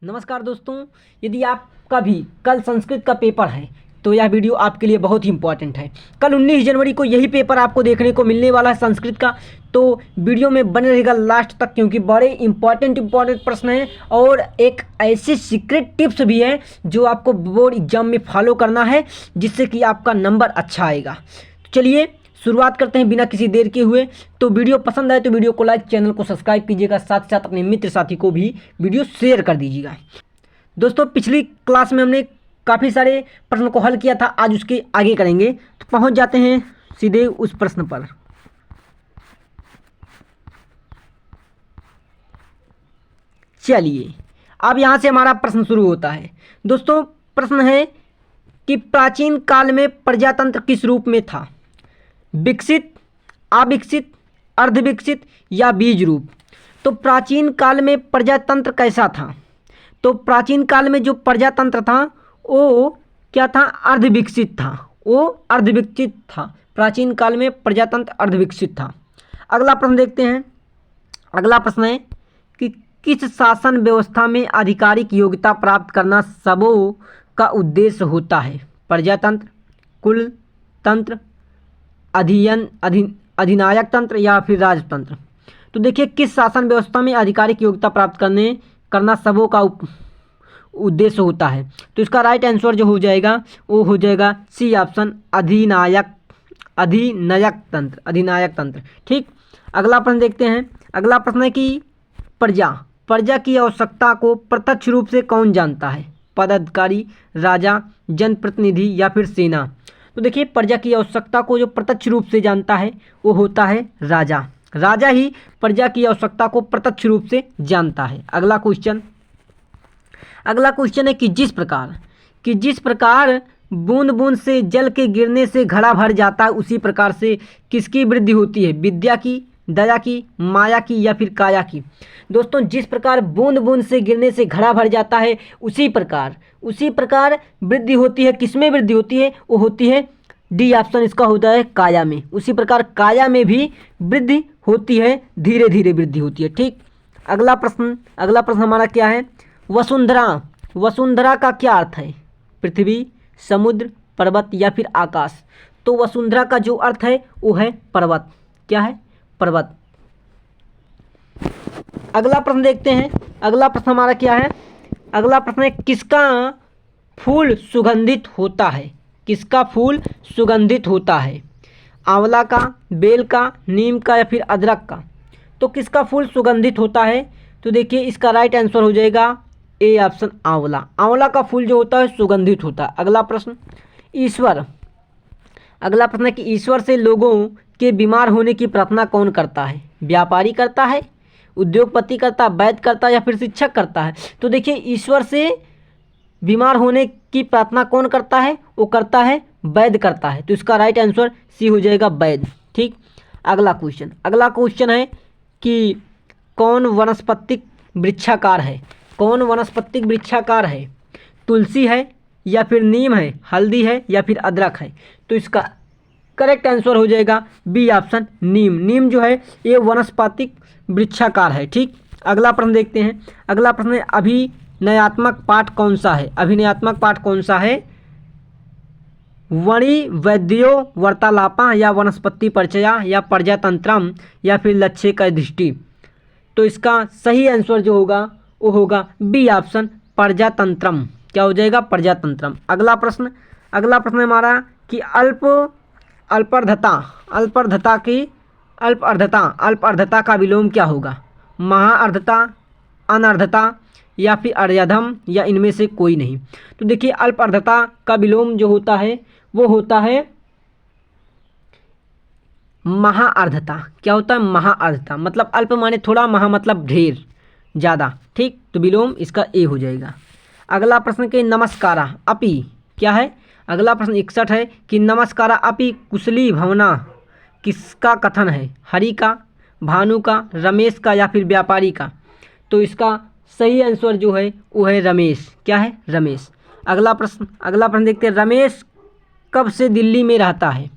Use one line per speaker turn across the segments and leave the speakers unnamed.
नमस्कार दोस्तों, यदि आपका भी कल संस्कृत का पेपर है तो यह वीडियो आपके लिए बहुत ही इम्पॉर्टेंट है। कल 19 जनवरी को यही पेपर आपको देखने को मिलने वाला है संस्कृत का, तो वीडियो में बने रहेगा लास्ट तक क्योंकि बड़े इम्पॉर्टेंट प्रश्न हैं और एक ऐसे सीक्रेट टिप्स भी हैं जो आपको बोर्ड एग्जाम में फॉलो करना है जिससे कि आपका नंबर अच्छा आएगा। तो चलिए शुरुआत करते हैं बिना किसी देर के हुए। तो वीडियो पसंद आए तो वीडियो को लाइक, चैनल को सब्सक्राइब कीजिएगा, साथ साथ अपने मित्र साथी को भी वीडियो शेयर कर दीजिएगा। दोस्तों पिछली क्लास में हमने काफ़ी सारे प्रश्न को हल किया था, आज उसके आगे करेंगे। तो पहुंच जाते हैं सीधे उस प्रश्न पर। चलिए अब यहाँ से हमारा प्रश्न शुरू होता है। दोस्तों प्रश्न है कि प्राचीन काल में प्रजातंत्र किस रूप में था? विकसित, अविकसित, अर्धविकसित या बीज रूप? तो प्राचीन काल में प्रजातंत्र कैसा था? तो प्राचीन काल में जो प्रजातंत्र था वो क्या था? अर्धविकसित था। वो अर्धविकसित था। प्राचीन काल में प्रजातंत्र अर्धविकसित था। अगला प्रश्न देखते हैं। अगला प्रश्न है कि किस शासन व्यवस्था में आधिकारिक योग्यता प्राप्त करना सबों का उद्देश्य होता है? प्रजातंत्र, कुल तंत्र, अधिनायक तंत्र या फिर राजतंत्र? तो देखिए किस शासन व्यवस्था में आधिकारिक योग्यता प्राप्त करना सबों का उद्देश्य होता है। तो इसका राइट आंसर जो हो जाएगा वो हो जाएगा सी ऑप्शन, अधिनायक तंत्र। ठीक, अगला प्रश्न देखते हैं। अगला प्रश्न है कि प्रजा की आवश्यकता को प्रत्यक्ष रूप से कौन जानता है? पदाधिकारी, राजा, जनप्रतिनिधि या फिर सेना? तो देखिए प्रजा की आवश्यकता को जो प्रत्यक्ष रूप से जानता है वो होता है राजा। राजा ही प्रजा की आवश्यकता को प्रत्यक्ष रूप से जानता है। अगला क्वेश्चन है कि जिस प्रकार बूंद बूंद से जल के गिरने से घड़ा भर जाता है उसी प्रकार से किसकी वृद्धि होती है? विद्या की, दया की, माया की या फिर काया की? दोस्तों जिस प्रकार बूंद बूंद से गिरने से घड़ा भर जाता है उसी प्रकार वृद्धि होती है। किसमें वृद्धि होती है? वो होती है डी ऑप्शन, इसका होता है काया में। उसी प्रकार काया में भी वृद्धि होती है, धीरे धीरे वृद्धि होती है। ठीक, अगला प्रश्न हमारा क्या है? वसुंधरा का क्या अर्थ है? पृथ्वी, समुद्र, पर्वत या फिर आकाश? तो वसुंधरा का जो अर्थ है वो है पर्वत। क्या है? पर्वत। अगला प्रश्न देखते हैं। अगला प्रश्न हमारा क्या है? अगला प्रश्न है किसका फूल सुगंधित होता है? किसका फूल सुगंधित होता है? आंवला का, बेल का, नीम का या फिर अदरक का? तो किसका फूल सुगंधित होता है? तो देखिए इसका राइट आंसर हो जाएगा ए ऑप्शन, आंवला। आंवला का फूल जो होता है सुगंधित होता है। अगला प्रश्न है कि ईश्वर से लोगों के बीमार होने की प्रार्थना कौन करता है? व्यापारी करता है, उद्योगपति करता है, वैद्य करता है या फिर शिक्षक करता है? तो देखिए ईश्वर से बीमार होने की प्रार्थना कौन करता है? वो करता है वैद्य करता है। तो इसका राइट आंसर सी हो जाएगा, वैद्य। ठीक, अगला क्वेश्चन है कि कौन वानस्पतिक वृक्षाकार है? कौन वानस्पतिक वृक्षाकार है? तुलसी है या फिर नीम है, हल्दी है या फिर अदरक है? तो इसका करेक्ट आंसर हो जाएगा बी ऑप्शन, नीम। नीम जो है ये वानस्पतिक वृक्षाकार है। ठीक, अगला प्रश्न देखते हैं। अगला प्रश्न है अभिनयात्मक पाठ कौन सा है? अभिनयात्मक पाठ कौन सा है? वणि वैद्यो वार्तालापा या वनस्पति परिचया या प्रजातंत्रम या फिर लक्ष्य का दृष्टि? तो इसका सही आंसर जो होगा वो होगा बी ऑप्शन, प्रजातंत्रम। क्या हो जाएगा? प्रजातंत्रम। अगला प्रश्न हमारा कि अल्पार्धता का विलोम क्या होगा? महाअर्धता, अनर्धता या फिर अर्धम या इनमें से कोई नहीं? तो देखिए अल्पार्धता का विलोम जो होता है वो होता है महाअर्धता। क्या होता है? महाअर्धता। मतलब अल्प माने थोड़ा, महा मतलब ढेर, ज़्यादा। ठीक, तो विलोम इसका ए हो जाएगा। अगला प्रश्न के नमस्कारा अपि क्या है? अगला प्रश्न 61 है कि नमस्कारा अपि कुशली भवना किसका कथन है? हरि का, भानु का, रमेश का या फिर व्यापारी का? तो इसका सही आंसर जो है वो है रमेश। क्या है? रमेश। अगला प्रश्न देखते हैं। रमेश कब से दिल्ली में रहता है?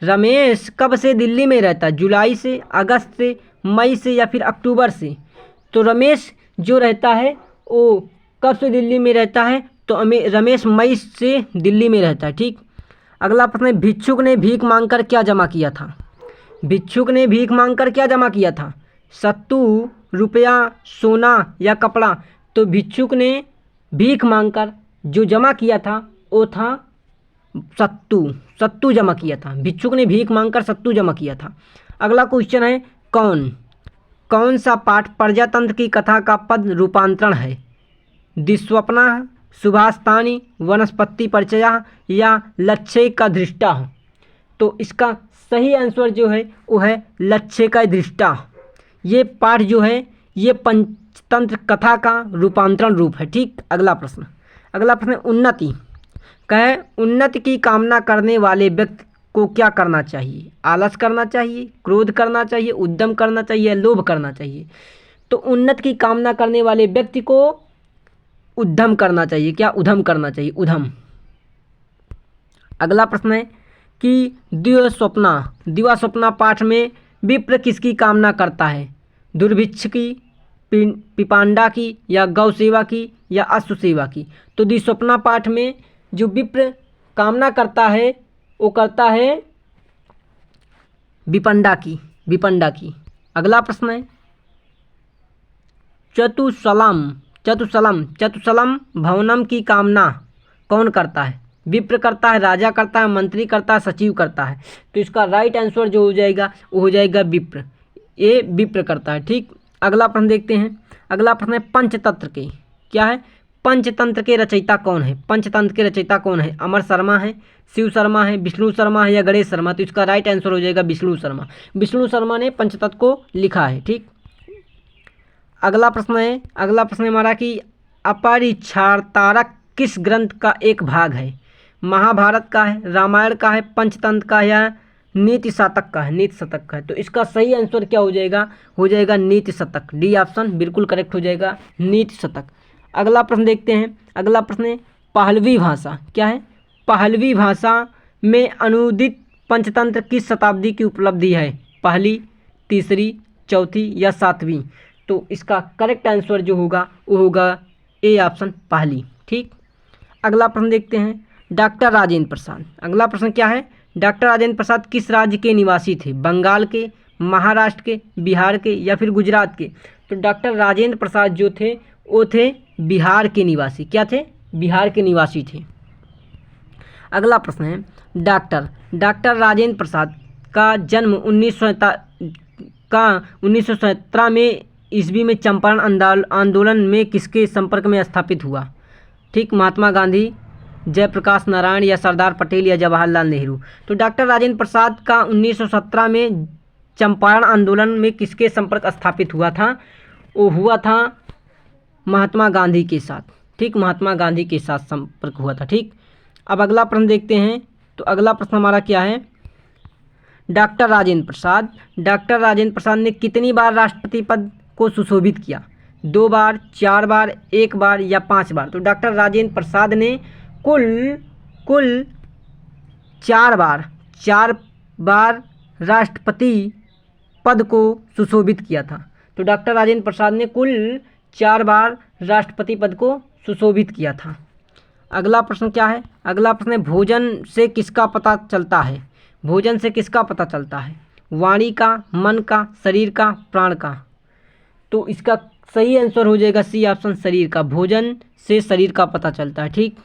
रमेश कब से दिल्ली में रहता है? जुलाई से, अगस्त से, मई से या फिर अक्टूबर से? तो रमेश जो रहता है वो कब से दिल्ली में रहता है? तो रमेश मई से दिल्ली में रहता है। ठीक। अगला प्रश्न है, भिक्षुक ने भीख मांगकर क्या जमा किया था? भिक्षुक ने भीख मांगकर क्या जमा किया था? सत्तू, रुपया, सोना या कपड़ा? तो भिक्षुक ने भीख मांगकर जो जमा किया था वो था सत्तू। सत्तू जमा किया था। भिक्षुक ने भीख मांगकर सत्तू जमा किया था। अगला क्वेश्चन है, कौन सा पाठ प्रजातंत्र की कथा का पद रूपांतरण है? दिस्वप्ना, सुभाषतानी, वनस्पति परिचय या लक्ष्य का दृष्टा? तो इसका सही आंसर जो है वो है लक्ष्य का दृष्टा। ये पाठ जो है ये पंचतंत्र कथा का रूपांतरण रूप है। ठीक। अगला प्रश्न उन्नति का है, उन्नति की कामना करने वाले व्यक्ति को क्या करना चाहिए? आलस करना चाहिए, क्रोध करना चाहिए, उद्यम करना चाहिए या लोभ करना चाहिए? तो उन्नति की कामना करने वाले व्यक्ति को उद्यम करना चाहिए। क्या? उद्यम करना चाहिए, उद्यम। अगला प्रश्न है कि दिवास्वप्ना पाठ में विप्र किसकी कामना करता है? दुर्भिक्ष की, पिपांडा की या गौ सेवा की या अश्व सेवा की? तो दिवास्वप्ना पाठ में जो विप्र कामना करता है वो करता है विपंडा की। अगला प्रश्न है, चतुसलम भवनम की कामना कौन करता है? विप्र करता है, राजा करता है, मंत्री करता है, सचिव करता है? तो इसका राइट आंसर जो हो जाएगा वो हो जाएगा विप्र। ये विप्र करता है। ठीक। अगला प्रश्न देखते हैं। अगला प्रश्न है, पंचतंत्र के क्या है? पंचतंत्र के रचयिता कौन है? पंचतंत्र के रचयिता कौन है? अमर शर्मा है, शिव शर्मा है, विष्णु शर्मा है या गणेश शर्मा? तो इसका राइट आंसर हो जाएगा विष्णु शर्मा। विष्णु शर्मा ने पंचतंत्र को लिखा है। ठीक। अगला प्रश्न है हमारा कि अपरिच्छारतारक किस ग्रंथ का एक भाग है? महाभारत का है, रामायण का है, पंचतंत्र का या नीति शतक का है? नीति शतक का है। तो इसका सही आंसर क्या हो जाएगा? हो जाएगा नीति शतक। डी ऑप्शन बिल्कुल करेक्ट हो जाएगा, नीति शतक। अगला प्रश्न देखते हैं। अगला प्रश्न है, पहलवी भाषा क्या है? पहलवी भाषा में अनुदित पंचतंत्र किस शताब्दी की उपलब्धि है? पहली, तीसरी, चौथी या सातवीं? तो इसका करेक्ट आंसर जो होगा वो होगा ए ऑप्शन, पहली। ठीक। अगला प्रश्न देखते हैं, डॉक्टर राजेंद्र प्रसाद। अगला प्रश्न क्या है? डॉक्टर राजेंद्र प्रसाद किस राज्य के निवासी थे? बंगाल के, महाराष्ट्र के, बिहार के या फिर गुजरात के? तो डॉक्टर राजेंद्र प्रसाद जो थे वो थे बिहार के निवासी। क्या थे? बिहार के निवासी थे। अगला प्रश्न है, डॉक्टर राजेंद्र प्रसाद का जन्म 1917 में ईस्वी में चंपारण आंदोलन में किसके संपर्क में स्थापित हुआ? ठीक। महात्मा गांधी, जयप्रकाश नारायण या सरदार पटेल या जवाहरलाल नेहरू? तो डॉक्टर राजेंद्र प्रसाद का 1917 में चंपारण आंदोलन में किसके संपर्क स्थापित हुआ था? वो हुआ था महात्मा गांधी के साथ। ठीक। महात्मा गांधी के साथ संपर्क हुआ था। ठीक। अब अगला प्रश्न देखते हैं। तो अगला प्रश्न हमारा क्या है? डॉक्टर राजेंद्र प्रसाद ने कितनी बार राष्ट्रपति पद को सुशोभित किया? 2 बार, 4 बार, 1 बार या 5 बार? तो डॉक्टर राजेंद्र प्रसाद ने कुल 4 बार राष्ट्रपति पद को सुशोभित किया था। तो डॉक्टर राजेंद्र प्रसाद ने कुल 4 बार राष्ट्रपति पद को सुशोभित किया था। अगला प्रश्न क्या है? अगला प्रश्न है, भोजन से किसका पता चलता है? भोजन से किसका पता चलता है? वाणी का, मन का, शरीर का, प्राण का? तो इसका सही आंसर हो जाएगा सी ऑप्शन, शरीर का। भोजन से शरीर का पता चलता है। ठीक।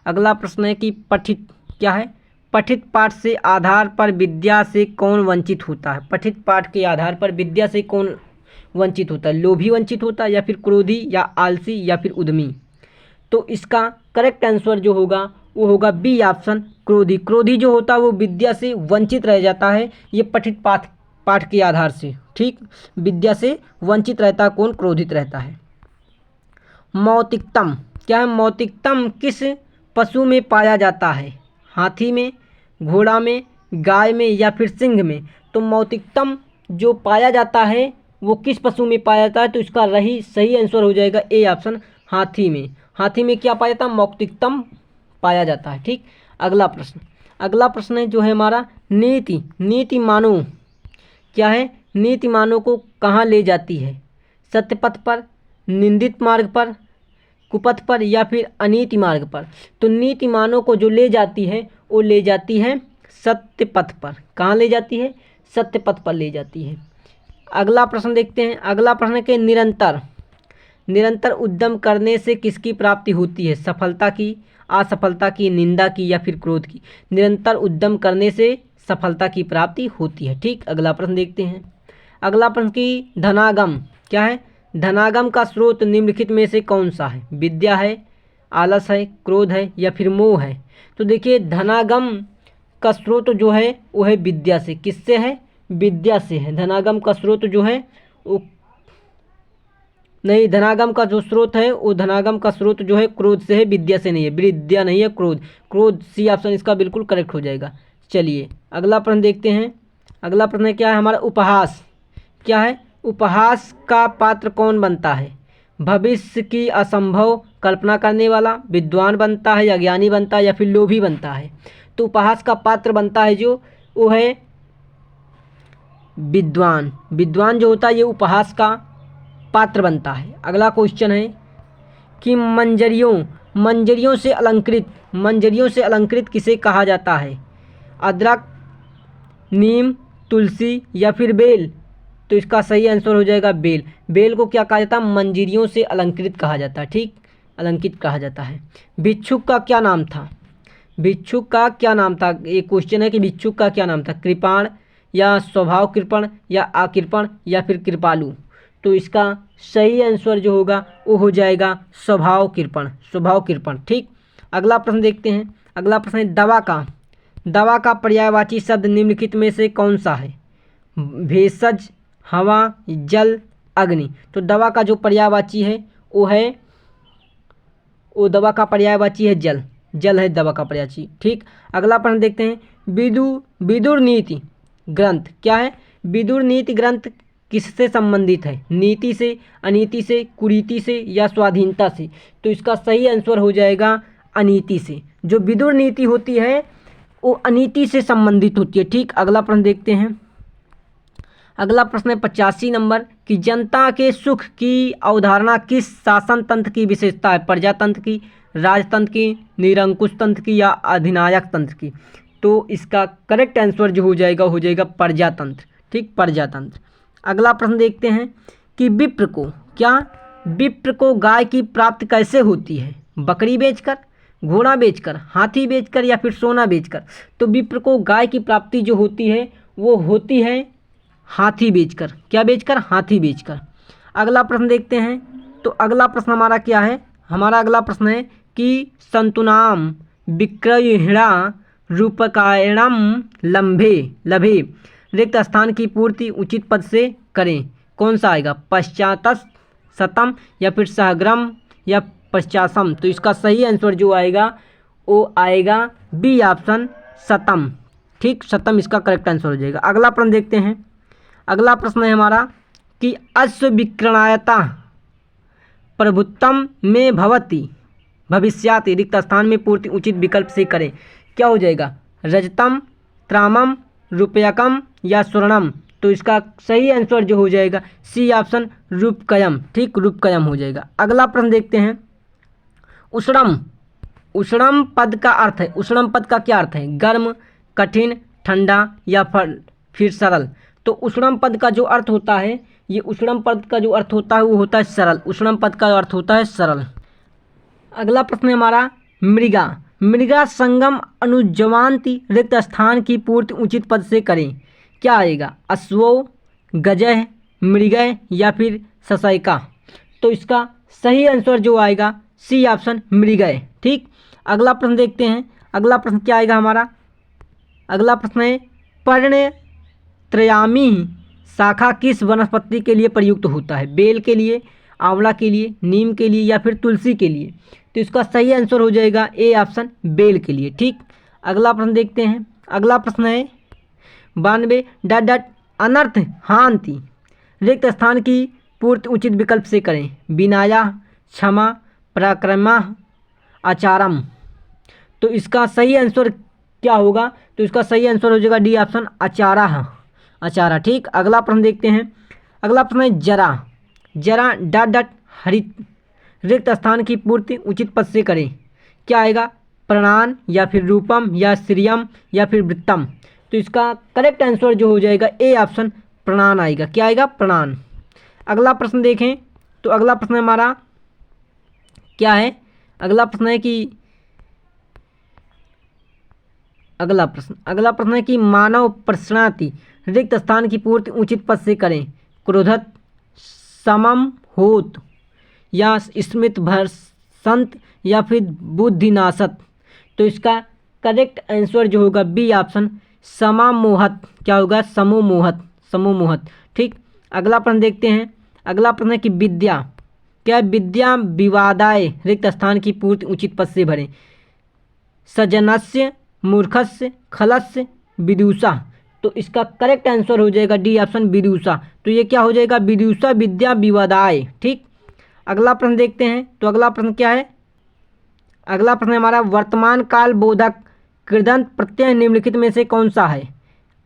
अगला प्रश्न है कि पठित क्या है? पठित पाठ से आधार पर विद्या से कौन वंचित होता है? पठित पाठ के आधार पर विद्या से कौन वंचित होता है? लोभी वंचित होता है या फिर क्रोधी या आलसी या फिर उद्यमी? तो इसका करेक्ट आंसर जो होगा वो होगा बी ऑप्शन, क्रोधी। क्रोधी जो होता है वो विद्या से वंचित रह जाता है, ये पठित पाठ के आधार से। ठीक। विद्या से वंचित रहता है कौन? क्रोधित रहता है। मौतिकतम क्या है? मौतिकतम किस पशु में पाया जाता है? हाथी में, घोड़ा में, गाय में या फिर सिंह में? तो मौतिकतम जो पाया जाता है वो किस पशु में पाया जाता है? तो इसका सही आंसर हो जाएगा ए ऑप्शन, हाथी में। हाथी में क्या पाया जाता है? मौतिकतम पाया जाता है। ठीक। अगला प्रश्न है जो है हमारा, नीति मानव क्या है? नीति मानव को कहाँ ले जाती है? सत्य पथ पर, निंदित मार्ग पर, कुपथ पर या फिर अनीति मार्ग पर। तो नीतिमानों को जो ले जाती है वो ले जाती है सत्य पथ पर। कहाँ ले जाती है? सत्य पथ पर ले जाती है। अगला प्रश्न देखते हैं। अगला प्रश्न है कि निरंतर उद्यम करने से किसकी प्राप्ति होती है? सफलता की, असफलता की, निंदा की या फिर क्रोध की? निरंतर उद्यम करने से सफलता की प्राप्ति होती है। ठीक, अगला प्रश्न देखते हैं। अगला प्रश्न की धनागम क्या है? धनागम का स्रोत निम्नलिखित में से कौन सा है? विद्या है, आलस है, क्रोध है या फिर मोह है? तो देखिए धनागम का स्रोत जो है वो है विद्या से। किससे है? विद्या से है। धनागम का स्रोत जो है वो नहीं, धनागम का जो स्रोत है वो धनागम का स्रोत जो है क्रोध से है, विद्या से नहीं है। विद्या नहीं है, क्रोध। क्रोध सी ऑप्शन इसका बिल्कुल करेक्ट हो जाएगा। चलिए अगला प्रश्न देखते हैं। अगला प्रश्न क्या है हमारा? उपहास क्या है? उपहास का पात्र कौन बनता है? भविष्य की असंभव कल्पना करने वाला, विद्वान बनता है, अज्ञानी बनता है या फिर लोभी बनता है? तो उपहास का पात्र बनता है जो वो है विद्वान। विद्वान जो होता है ये उपहास का पात्र बनता है। अगला क्वेश्चन है कि मंजरियों से अलंकृत किसे कहा जाता है? अदरक, नीम, तुलसी या फिर बेल? तो इसका सही आंसर हो जाएगा बेल। बेल को क्या कहा जाता है? मंजरियों से अलंकृत कहा जाता है। ठीक, अलंकृत कहा जाता है। भिक्षुक का क्या नाम था? भिक्षुक का क्या नाम था? ये क्वेश्चन है कि भिक्षुक का क्या नाम था? कृपाण या स्वभाव कृपण या आकृपण या फिर कृपालु? तो इसका सही आंसर जो होगा वो हो जाएगा स्वभाव कृपण। ठीक, अगला प्रश्न देखते हैं। अगला प्रश्न है दवा का पर्यायवाची शब्द निम्नलिखित में से कौन सा है? भेषज, हवा, जल, अग्नि? तो दवा का जो पर्यायवाची है वो दवा का पर्यायवाची है जल है दवा का पर्यायवाची। ठीक, अगला प्रश्न देखते हैं। विदुर नीति ग्रंथ क्या है? विदुर नीति ग्रंथ किससे संबंधित है? नीति से, अनीति से, कुरीति से या स्वाधीनता से? तो इसका सही आंसर हो जाएगा अनीति से। जो विदुर नीति होती है वो अनीति से संबंधित होती है। ठीक, अगला प्रश्न देखते हैं। अगला प्रश्न है 85 नंबर कि जनता के सुख की अवधारणा किस शासन तंत्र की विशेषता है? प्रजातंत्र की, राजतंत्र की, निरंकुश तंत्र की या अधिनायक तंत्र की? तो इसका करेक्ट आंसर जो हो जाएगा प्रजातंत्र। ठीक, प्रजातंत्र। अगला प्रश्न देखते हैं कि विप्र को गाय की प्राप्ति कैसे होती है? बकरी बेचकर, घोड़ा बेचकर, हाथी बेचकर या फिर सोना बेचकर? तो विप्र को गाय की प्राप्ति जो होती है वो होती है हाथी बेचकर। क्या बेचकर? हाथी बेचकर। अगला प्रश्न देखते हैं। तो अगला प्रश्न हमारा क्या है? हमारा अगला प्रश्न है कि संतुनाम विक्रयणा रूपकायणम लभे रिक्त स्थान की पूर्ति उचित पद से करें। कौन सा आएगा? पश्चातम या फिर सहग्रम या पश्चासम? तो इसका सही आंसर जो आएगा वो आएगा बी ऑप्शन सतम। ठीक, सतम इसका करेक्ट आंसर हो जाएगा। अगला प्रश्न देखते हैं। अगला प्रश्न है हमारा कि अश्व विक्रयणता प्रभुत्तम में भविष्याति रिक्त स्थान में पूर्ति उचित विकल्प से करें। क्या हो जाएगा? रजतम, त्रामम, रुपयकम या स्वर्णम? तो इसका सही आंसर जो हो जाएगा सी ऑप्शन रूपकयम। ठीक, रूपकयम हो जाएगा। अगला प्रश्न देखते हैं। उष्णम पद का अर्थ है, उष्णम पद का क्या अर्थ है? गर्म, कठिन, ठंडा या फिर सरल? तो उष्णम पद का जो अर्थ होता है उष्णम पद का जो अर्थ होता है वो होता है सरल। उष्णम पद का अर्थ होता है सरल। अगला प्रश्न है हमारा मृगा संगम अनुजवांति रिक्त स्थान की पूर्ति उचित पद से करें। क्या आएगा? अश्वो, गजय, मृगय या फिर ससयका? तो इसका सही आंसर जो आएगा सी ऑप्शन मृगय। ठीक, अगला प्रश्न देखते हैं। अगला प्रश्न क्या आएगा हमारा? अगला प्रश्न है पर्णत्रयामी शाखा किस वनस्पति के लिए प्रयुक्त होता है? बेल के लिए, आंवला के लिए, नीम के लिए या फिर तुलसी के लिए? तो इसका सही आंसर हो जाएगा ए ऑप्शन बेल के लिए। ठीक, अगला प्रश्न देखते हैं। अगला प्रश्न है 92 अनर्थ हांति रिक्त स्थान की पूर्ति उचित विकल्प से करें। विनाया, क्षमा, पराक्रमा, आचारम? तो इसका सही आंसर क्या होगा? तो इसका सही आंसर हो जाएगा डी ऑप्शन आचारा। ठीक, अगला प्रश्न देखते हैं। अगला प्रश्न है जरा रिक्त स्थान की पूर्ति उचित पद से करें। क्या आएगा? प्रणान या फिर रूपम या श्रियम या फिर वृत्तम। तो इसका करेक्ट आंसर जो हो जाएगा ए ऑप्शन प्रणान आएगा। क्या आएगा? प्रणान। अगला प्रश्न देखें तो अगला प्रश्न हमारा क्या है? अगला प्रश्न है कि अगला प्रश्न है कि मानव प्रश्नाति रिक्त स्थान की पूर्ति उचित पद से करें। क्रोधत, समम होत या स्मृत भरसंत या फिर बुद्धिनाशत। तो इसका करेक्ट आंसर जो होगा बी ऑप्शन समामोहत। क्या होगा? समोमोहत। ठीक। अगला प्रश्न देखते हैं। अगला प्रश्न है कि विद्या, क्या विद्या विवादाय रिक्त स्थान की पूर्ति उचित पद से भरें। सजनस्य, मूर्खस्य, खलस्य, विदुषा। तो इसका करेक्ट आंसर हो जाएगा डी ऑप्शन विदुषा। तो ये क्या हो जाएगा? विदुषा विद्या विवादाय। ठीक। अगला प्रश्न देखते हैं तो अगला प्रश्न क्या है? अगला प्रश्न हमारा वर्तमान काल बोधक कृदंत प्रत्यय निम्नलिखित में से कौन सा है?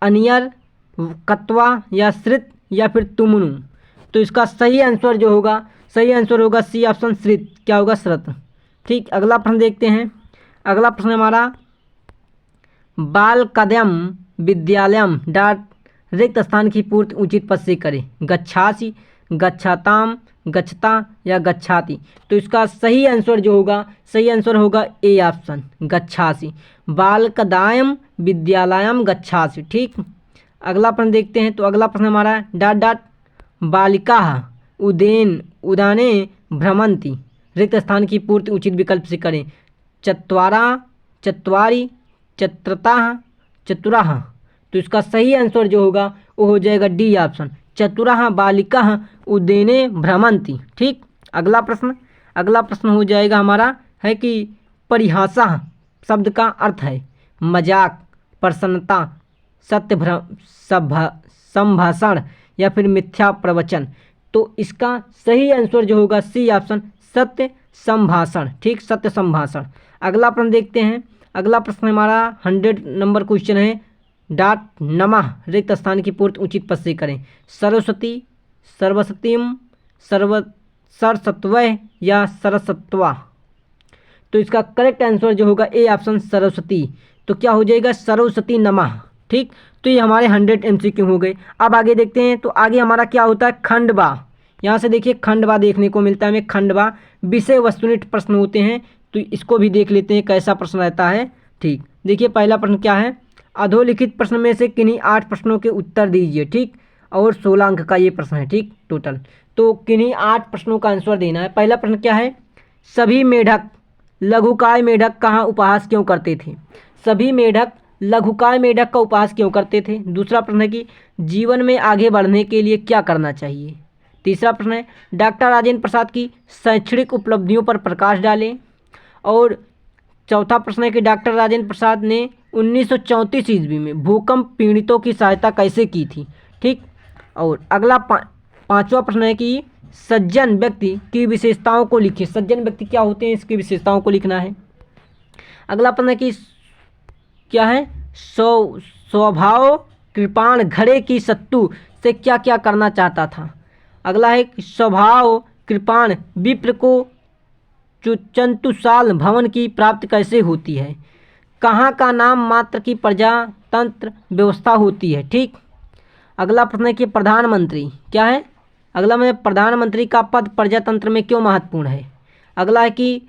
अनियर, कत्वा या श्रित या फिर तुमनु। तो इसका सही आंसर जो होगा सी ऑप्शन श्रित। क्या होगा? श्रत। ठीक। अगला प्रश्न देखते हैं। अगला प्रश्न हमारा बाल कदम विद्यालयम डाट रिक्त स्थान की पूर्ति उचित पद से करें। गच्छासि, गच्छताम, गच्छता या गच्छाति। तो इसका सही आंसर जो होगा ए ऑप्शन गच्छासि। बाल कदायम विद्यालयम गच्छासि। ठीक। अगला प्रश्न देखते हैं तो अगला प्रश्न हमारा डाट बालिका उदाने भ्रमंती रिक्त स्थान की पूर्ति उचित विकल्प से करें। चत्वारा, चत्वारी, चत्रता, चतुराः। तो इसका सही आंसर जो होगा वो हो जाएगा डी ऑप्शन चतुराः बालिका उद्याने भ्रमंती। ठीक। अगला प्रश्न हो जाएगा हमारा है कि परिहासा शब्द का अर्थ है मजाक, प्रसन्नता, संभाषण या फिर मिथ्या प्रवचन। तो इसका सही आंसर जो होगा सी ऑप्शन सत्य संभाषण। ठीक। सत्य संभाषण। अगला प्रश्न देखते हैं। अगला प्रश्न हमारा 100 नंबर क्वेश्चन है डाट नमः रिक्त स्थान की पूर्ति उचित पद से करें। सरस्वती, सर्वसतीम, सरसत्वय या सरसत्वा। तो इसका करेक्ट आंसर जो होगा ए ऑप्शन सरस्वती। तो क्या हो जाएगा? सरस्वती नमः। ठीक। तो ये हमारे 100 MCQ हो गए। अब आगे देखते हैं तो आगे हमारा क्या होता है? खंडवा। यहाँ से देखिए खंडवा देखने को मिलता है हमें। खंडवा विषय वस्तुनिष्ठ प्रश्न होते हैं तो इसको भी देख लेते हैं कैसा प्रश्न रहता है। ठीक। देखिए पहला प्रश्न क्या है? अधोलिखित प्रश्न में से किन्हीं 8 प्रश्नों के उत्तर दीजिए। ठीक। और 16 अंक का ये प्रश्न है। ठीक। टोटल तो किन्हीं 8 प्रश्नों का आंसर देना है। पहला प्रश्न क्या है? सभी मेढक लघुकाय मेढक कहाँ उपहास क्यों करते थे? सभी मेढक लघुकाय मेढक का उपहास क्यों करते थे? दूसरा प्रश्न है कि जीवन में आगे बढ़ने के लिए क्या करना चाहिए? तीसरा प्रश्न है डॉक्टर राजेंद्र प्रसाद की शैक्षणिक उपलब्धियों पर प्रकाश डालें। और चौथा प्रश्न है कि डॉक्टर राजेंद्र प्रसाद ने 1934 ईस्वी में भूकंप पीड़ितों की सहायता कैसे की थी? ठीक। और अगला पांचवा प्रश्न है कि सज्जन व्यक्ति की विशेषताओं को लिखिए। सज्जन व्यक्ति क्या होते हैं इसकी विशेषताओं को लिखना है। अगला प्रश्न है कि क्या है? स्वभाव कृपाण घड़े की सत्तू से क्या क्या करना चाहता था? अगला है कि स्वभाव कृपाण विप्र को चंतुसाल भवन की प्राप्ति कैसे होती है? कहाँ का नाम मात्र की प्रजातंत्र व्यवस्था होती है? ठीक। अगला प्रश्न है कि प्रधानमंत्री क्या है? अगला में प्रधानमंत्री का पद प्रजातंत्र में क्यों महत्वपूर्ण है? अगला है कि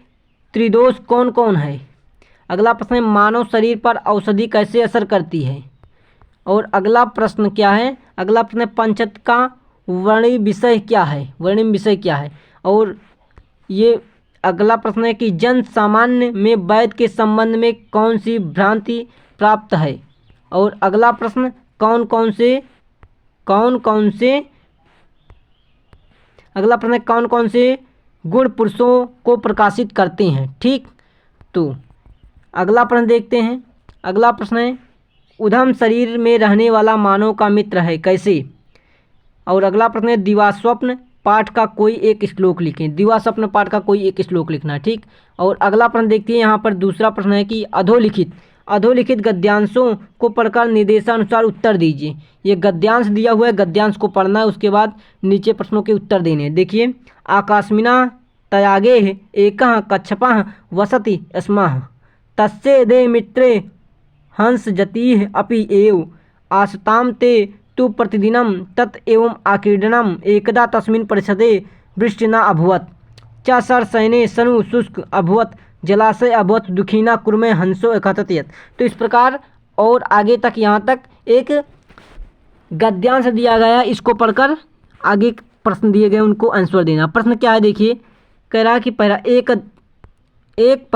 त्रिदोष कौन कौन है? अगला प्रश्न है मानव शरीर पर औषधि कैसे असर करती है? और अगला प्रश्न क्या है? अगला प्रश्न है पंचतत्व का वर्णिम विषय क्या है? और ये अगला प्रश्न है कि जन सामान्य में वैद्य के संबंध में कौन सी भ्रांति प्राप्त है? और अगला प्रश्न कौन कौन से गुण पुरुषों को प्रकाशित करते हैं? ठीक। तो अगला प्रश्न देखते हैं। अगला प्रश्न है उधम शरीर में रहने वाला मानव का मित्र है कैसे? और अगला प्रश्न है दिवास्वप्न पाठ का कोई एक श्लोक लिखें। दिवास्वप्न पाठ का कोई एक श्लोक लिखना है। ठीक। और अगला प्रश्न देखते हैं। यहाँ पर दूसरा प्रश्न है कि अधोलिखित गद्यांशों को पढ़कर निर्देशानुसार उत्तर दीजिए। ये गद्यांश दिया हुआ है, गद्यांश को पढ़ना है, उसके बाद नीचे प्रश्नों के उत्तर देने हैं। देखिए आकाशमीना तयागे एकः कच्छपः वसति स्मः तस्येदे मित्रे हंस जतीः अपि एव आसतां ते तु प्रतिदिनं तत् एवं आकीर्णनम् एकदा तस्मिन् परिषदे वृष्टिना अभवत् च सरसैने सनु शुष्क अभवत् जलाशय अभवत् दुखिना कुर्मे हंसो एकत्रित यत्। तो इस प्रकार और आगे तक यहाँ तक एक गद्यांश दिया गया, इसको पढ़कर आगे प्रश्न दिए गए उनको आंसर देना। प्रश्न क्या है देखिए, कह रहा है कि पहला एक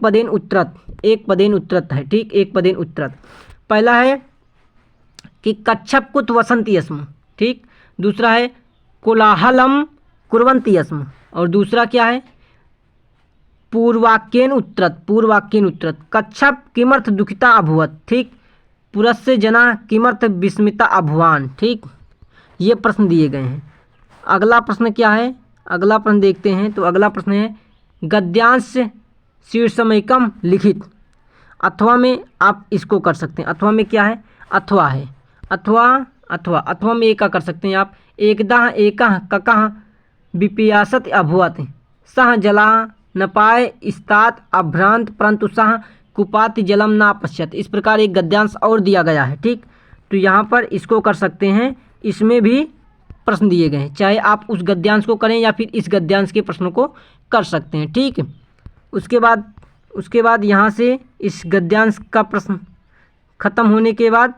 पदेन उत्तरत है, ठीक, एक पदेन उत्तरत। पहला है कि कच्छप कुत वसंती स्म, ठीक। दूसरा है कोलाहलम कुर्वन्ति स्म, और दूसरा क्या है पूर्वाक्येन उत्तरत। कच्छप किमर्थ दुखिता अभवत, ठीक। पुरस्य जना किमर्थ विस्मिता अभवान, ठीक। ये प्रश्न दिए गए हैं। अगला प्रश्न क्या है, अगला प्रश्न देखते हैं। तो अगला प्रश्न है गद्यांश शीर्षमैकम लिखित। अथवा में आप इसको कर सकते हैं, अथवा में क्या है, अथवा है, अथवा में एक का कर सकते हैं आप। एकदा एकः ककः विपियासत अभवत सह जला न पाए स्तात अभ्रांत परंतु सह कुपाति जलम ना पश्यत। इस प्रकार एक गद्यांश और दिया गया है, ठीक। तो यहाँ पर इसको कर सकते हैं, इसमें भी प्रश्न दिए गए हैं, चाहे आप उस गद्यांश को करें या फिर इस गद्यांश के प्रश्नों को कर सकते हैं, ठीक। उसके बाद यहाँ से इस गद्यांश का प्रश्न खत्म होने के बाद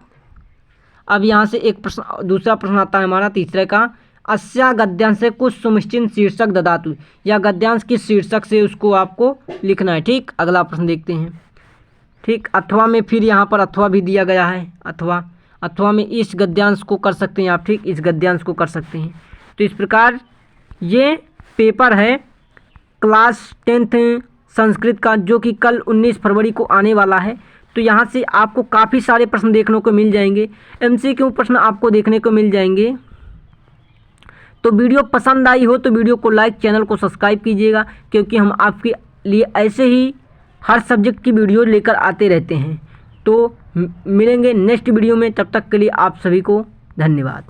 अब यहाँ से एक प्रश्न, दूसरा प्रश्न आता है हमारा तीसरे का, अस्या गद्यांश से कुछ सुनिश्चित शीर्षक ददातु, या गद्यांश किस शीर्षक से उसको आपको लिखना है, ठीक। अगला प्रश्न देखते हैं, ठीक। अथवा में फिर यहाँ पर अथवा भी दिया गया है, अथवा में इस गद्यांश को कर सकते हैं आप, ठीक, इस गद्यांश को कर सकते हैं। तो इस प्रकार ये पेपर है क्लास 10th संस्कृत का, जो कि कल 19 फरवरी को आने वाला है। तो यहाँ से आपको काफ़ी सारे प्रश्न देखने को मिल जाएंगे, MCQ प्रश्न आपको देखने को मिल जाएंगे। तो वीडियो पसंद आई हो तो वीडियो को लाइक, चैनल को सब्सक्राइब कीजिएगा, क्योंकि हम आपके लिए ऐसे ही हर सब्जेक्ट की वीडियो लेकर आते रहते हैं। तो मिलेंगे नेक्स्ट वीडियो में, तब तक के लिए आप सभी को धन्यवाद।